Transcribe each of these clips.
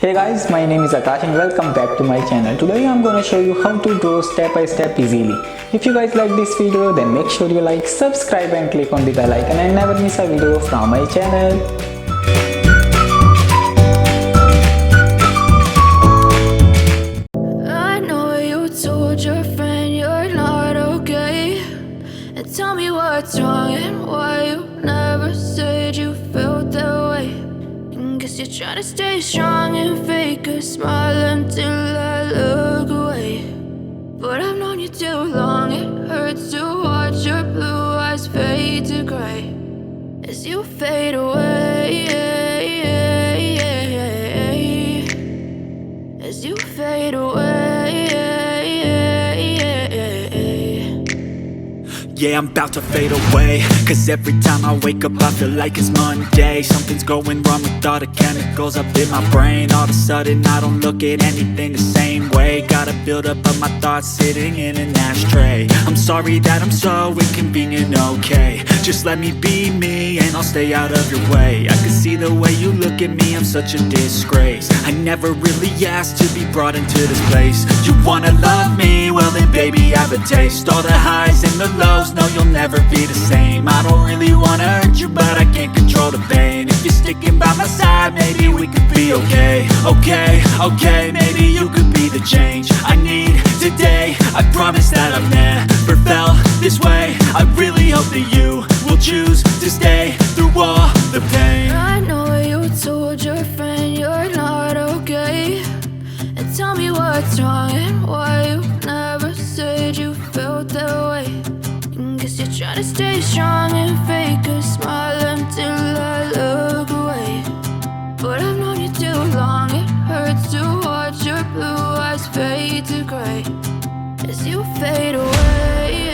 Hey guys, my name is Akash and welcome back to my channel. Today I'm gonna show you how to draw step by step easily. If you guys like this video, then make sure you like, subscribe and click on the bell icon and never miss a video from my channel. I know you told your friend you're not okay, and tell me what's wrong and why you never said you felt that way. And guess you're trying to stay strong and fake a smile until I look away. But I've known you too long, it hurts to watch your blue eyes fade to gray as you fade away. As you fade away. Yeah, I'm about to fade away, cause every time I wake up I feel like it's Monday. Something's going wrong with all the chemicals up in my brain. All of a sudden I don't look at anything the same way. Got a buildup of my thoughts sitting in an ashtray. I'm sorry that I'm so inconvenient, okay. Just let me be me and I'll stay out of your way. I can see the way you look at me, I'm such a disgrace. I never really asked to be brought into this place. You wanna love me? Well then baby I have a taste. All the highs and the lows, no you'll never be the same. I don't really wanna hurt you but I can't control the pain. If you're sticking by my side maybe we could be okay. Okay, maybe you could be the change I need today. I promise that I've never felt this way. I really hope that you will choose to stay through all the pain. I know you told your friend you're not okay, and tell me what's wrong and why you never said you felt that way. And guess you're trying to stay strong and fake a smile until I look away. But I've known you too long, it hurts to watch your blue eyes fade to gray as you fade away.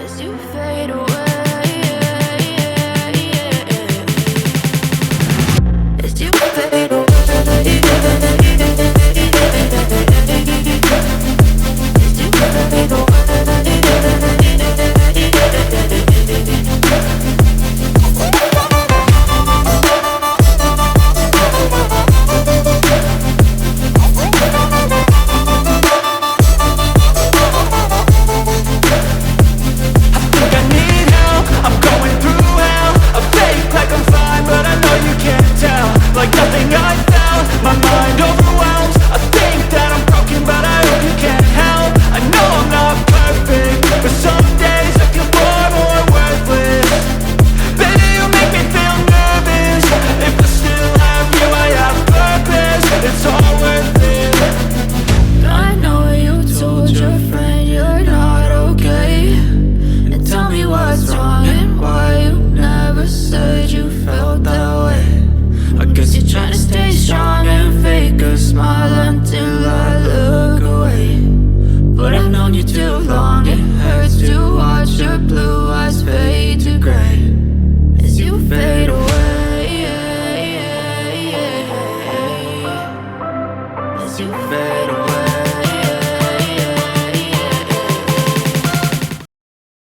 As you fade away. As you fade away. Like nothing I